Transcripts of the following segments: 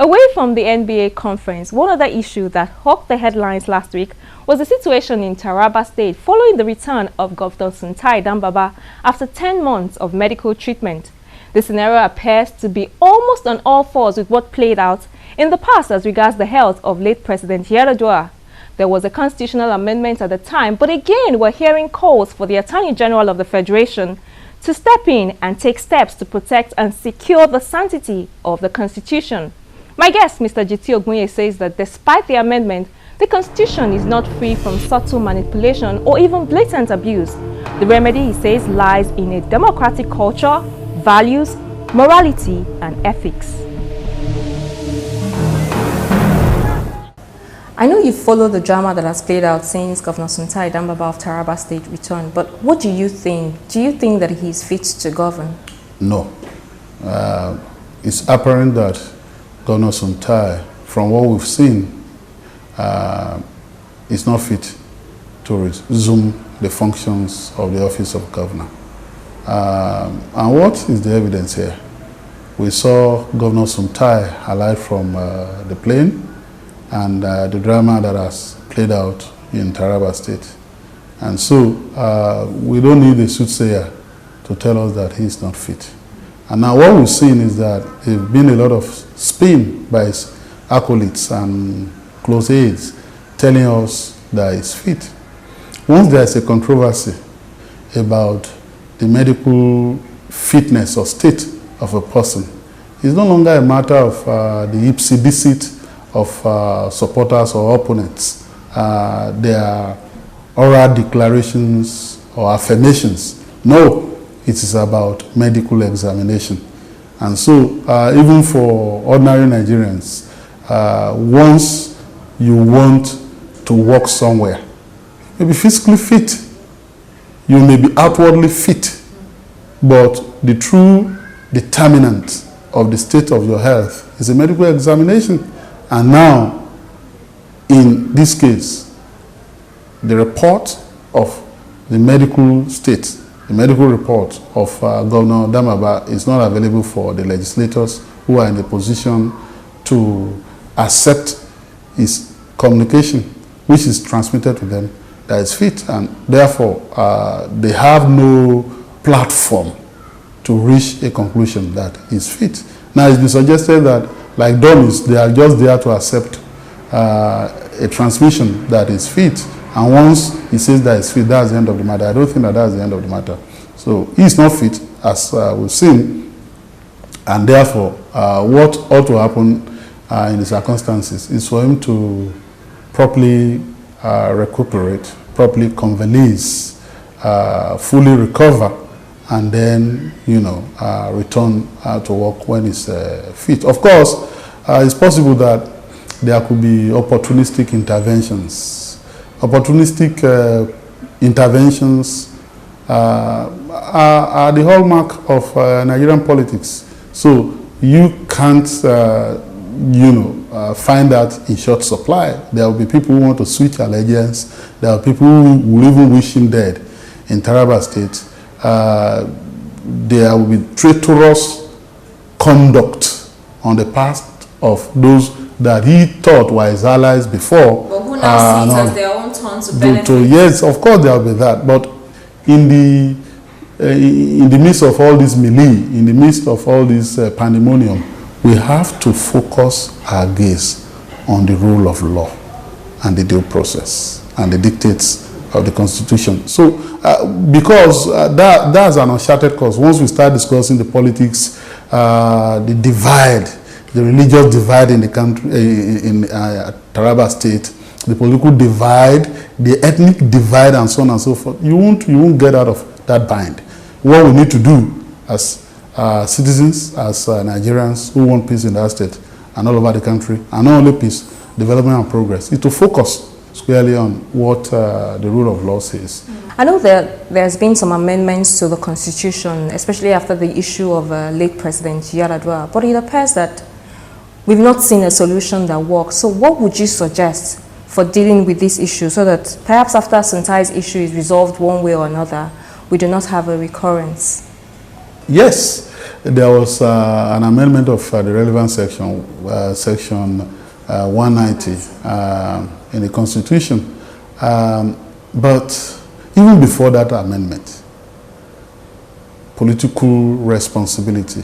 Away from the NBA conference, one other issue that hawked the headlines last week was the situation in Taraba State following the return of Governor Suntai after 10 months of medical treatment. The scenario appears to be almost on all fours with what played out in the past as regards the health of late President Yar'Adua. There was a constitutional amendment at the time, but again we're hearing calls for the Attorney General of the Federation to step in and take steps to protect and secure the sanctity of the Constitution. My guest, Mr. Ogunye, says that despite the amendment, the Constitution is not free from subtle manipulation or even blatant abuse. The remedy, he says, lies in a democratic culture, values, morality, and ethics. I know you follow the drama that has played out since Governor Suntai of Taraba State returned, but what do you think? Do you think that he is fit to govern? No. It's apparent that Governor Suntai, from what we've seen, is not fit to resume the functions of the office of governor. And what is the evidence here? We saw Governor Suntai alight from the plane and the drama that has played out in Taraba State. And so we don't need a soothsayer to tell us that he's not fit. And now what we've seen is that there's been a lot of spin by his acolytes and close aides telling us that he's fit. Once there's a controversy about the medical fitness or state of a person, it's no longer a matter of the ipsy-dixit of supporters or opponents. Their oral declarations or affirmations. No, it is about medical examination. And so, even for ordinary Nigerians, once you want to work somewhere, you may be physically fit, you may be outwardly fit, but the true determinant of the state of your health is a medical examination. And now, in this case, the report of the medical state, the medical report of Governor Damaba is not available for the legislators who are in the position to accept his communication, which is transmitted to them, that is fit, and therefore they have no platform to reach a conclusion that is fit. Now it's been suggested that, like dummies, they are just there to accept a transmission that is fit. And once he says that it's fit, that's the end of the matter. I don't think that that's the end of the matter. So he's not fit, as we've seen. And therefore, what ought to happen in the circumstances is for him to properly recuperate, properly convalesce, fully recover, and then, return to work when he's fit. Of course, it's possible that there could be opportunistic interventions. Opportunistic interventions are the hallmark of Nigerian politics. So you can't, find that in short supply. There will be people who want to switch allegiance. There are people who will even wish him dead in Taraba State. There will be traitorous conduct on the part of those that he thought were his allies before. But who now sees as their own turn to benefit? Yes, of course there will be that. But in the midst of all this melee, in the midst of all this pandemonium, we have to focus our gaze on the rule of law and the due process and the dictates of the Constitution. So, because that's an uncharted course. Once we start discussing the politics, the divide, the religious divide in the country, in Taraba State, the political divide, the ethnic divide, and so on and so forth, you won't get out of that bind. What we need to do as citizens, as Nigerians who want peace in that state and all over the country, and not only peace, development and progress, is to focus squarely on what the rule of law says. I know that there's been some amendments to the Constitution, especially after the issue of late President Yar'Adua, but it appears that we've not seen a solution that works. So what would you suggest for dealing with this issue so that perhaps after Suntai's issue is resolved one way or another, we do not have a recurrence? Yes, there was an amendment of the relevant section, section 190 in the Constitution. But even before that amendment, political responsibility,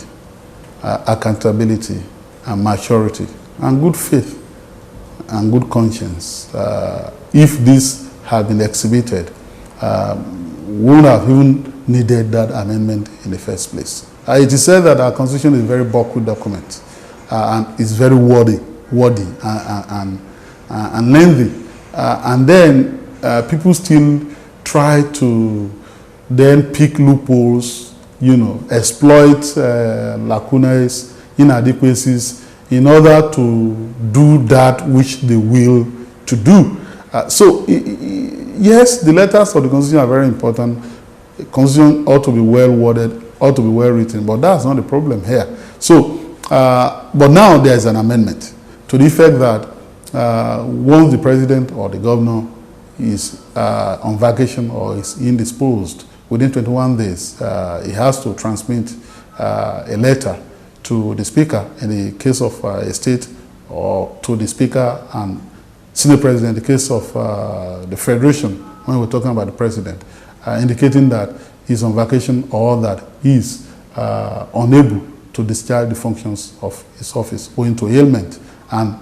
accountability, and maturity, and good faith, and good conscience, if this had been exhibited, wouldn't have even needed that amendment in the first place. It is said that our Constitution is a very bulky document, and it's very wordy and lengthy. And then people still try to then pick loopholes, you know, exploit lacunas, inadequacies, in order to do that which they will to do. So, yes, the letters of the Constitution are very important. The Constitution ought to be well worded, ought to be well written, but that's not the problem here. So, but now there is an amendment to the effect that once the president or the governor is on vacation or is indisposed, within 21 days, he has to transmit a letter to the speaker in the case of a state, or to the speaker and senior president in the case of the federation, when we're talking about the president, indicating that he's on vacation or that he's unable to discharge the functions of his office owing to ailment. And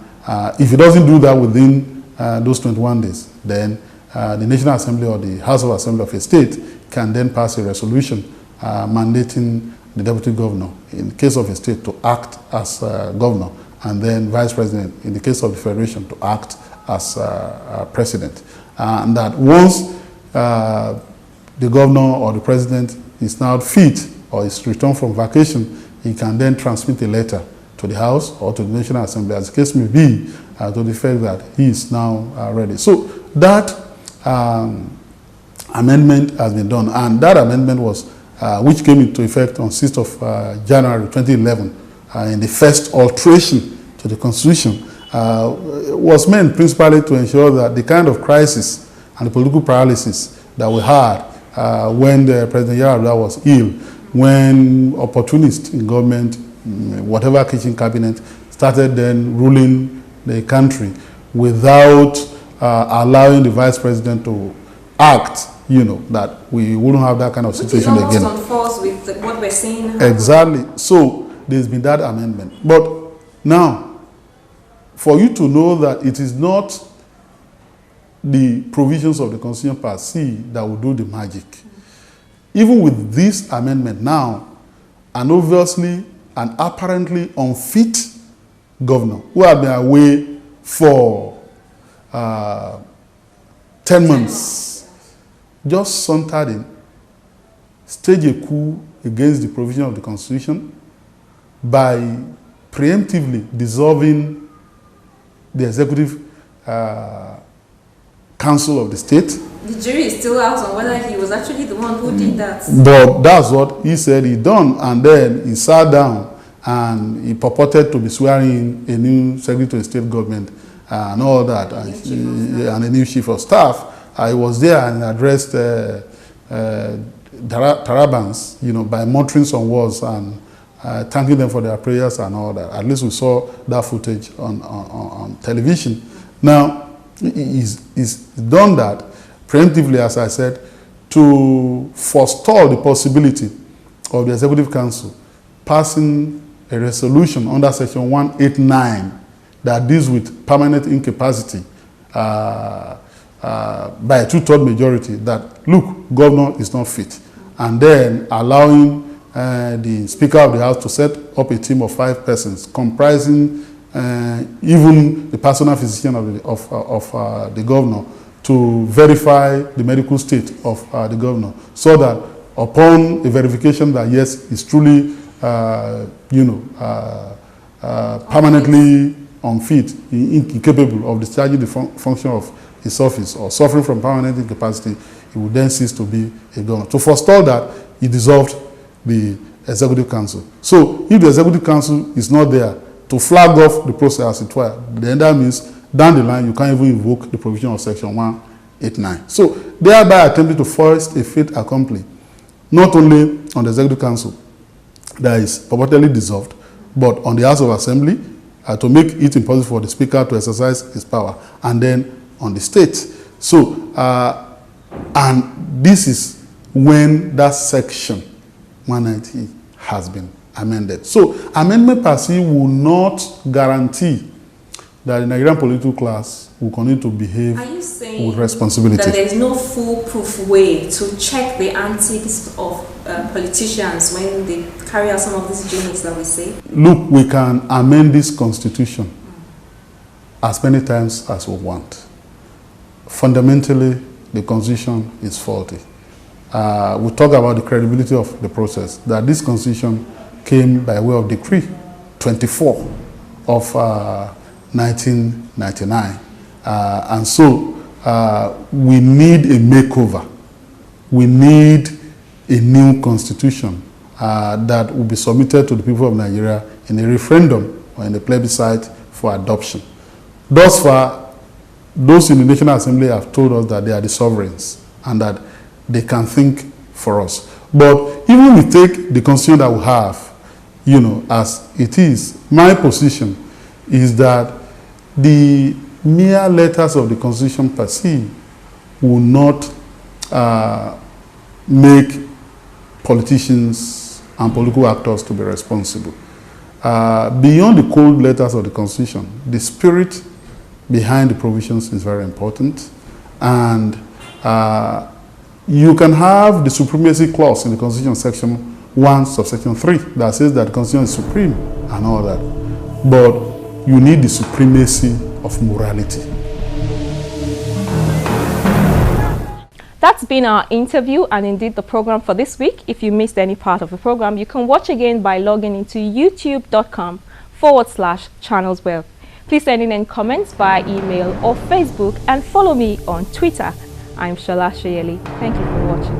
if he doesn't do that within those 21 days, then the National Assembly or the House of Assembly of a state can then pass a resolution mandating the deputy governor, in the case of a state, to act as governor, and then vice president, in the case of the federation, to act as president. And that once the governor or the president is now fit or is returned from vacation, he can then transmit a letter to the House or to the National Assembly, as the case may be, to the effect that he is now ready. So that amendment has been done, and that amendment was which came into effect on 6th of January 2011 in the first alteration to the Constitution, was meant principally to ensure that the kind of crisis and the political paralysis that we had when the President Yar'Adua was ill, when opportunists in government, whatever kitchen cabinet, started then ruling the country without allowing the vice president to act, you know, that we wouldn't have that kind of situation again. Which is almost on force with what we're seeing. Exactly. So there's been that amendment. But now, for you to know that it is not the provisions of the Constitution per se that will do the magic. Even with this amendment now, an obviously and apparently unfit governor who had been away for 10 months, just sauntered in, staged a coup against the provision of the Constitution by preemptively dissolving the executive council of the state. The jury is still out on whether he was actually the one who did that. But that's what he said he done, and then he sat down and he purported to be swearing in a new secretary of state government and all that, and a new chief of staff. I was there and addressed Tarabans, you know, by muttering some words and thanking them for their prayers and all that. At least we saw that footage on television. Now, he's done that preemptively, as I said, to forestall the possibility of the Executive Council passing a resolution under Section 189 that deals with permanent incapacity by a 2/3 majority, that, look, governor is not fit, and then allowing the Speaker of the House to set up a team of 5 persons comprising even the personal physician of the governor to verify the medical state of the governor, so that upon a verification that yes, he's truly, permanently unfit, incapable of discharging the function of his office or suffering from permanent incapacity, he would then cease to be a governor. To forestall that, he dissolved the Executive Council. So if the Executive Council is not there to flag off the process, as it were, then that means down the line you can't even invoke the provision of Section 189. So thereby attempting to force a fait accompli, not only on the Executive Council, that is purportedly dissolved, but on the House of Assembly to make it impossible for the Speaker to exercise his power, and then on the state. So, and this is when that section 190 has been amended. So, amendment per se will not guarantee that the Nigerian political class will continue to behave with responsibility. That there is no foolproof way to check the antics of politicians when they carry out some of these gimmicks that we say? Look, we can amend this constitution as many times as we want. Fundamentally, the constitution is faulty. We talk about the credibility of the process, that this constitution came by way of decree 24 of 1999. And so we need a makeover. We need a new constitution that will be submitted to the people of Nigeria in a referendum or in a plebiscite for adoption. Thus far, those in the National Assembly have told us that they are the sovereigns and that they can think for us. But even we take the constitution that we have, you know, as it is, my position is that the mere letters of the constitution per se will not make politicians and political actors to be responsible. Beyond the cold letters of the constitution, the spirit behind the provisions is very important. And you can have the supremacy clause in the constitution section 1 subsection 3 that says that the constitution is supreme and all that. But you need the supremacy of morality. That's been our interview and indeed the program for this week. If you missed any part of the program, you can watch again by logging into youtube.com/channelswealth. Please send in any comments via email or Facebook and follow me on Twitter. I'm Shola Sheyeli. Thank you for watching.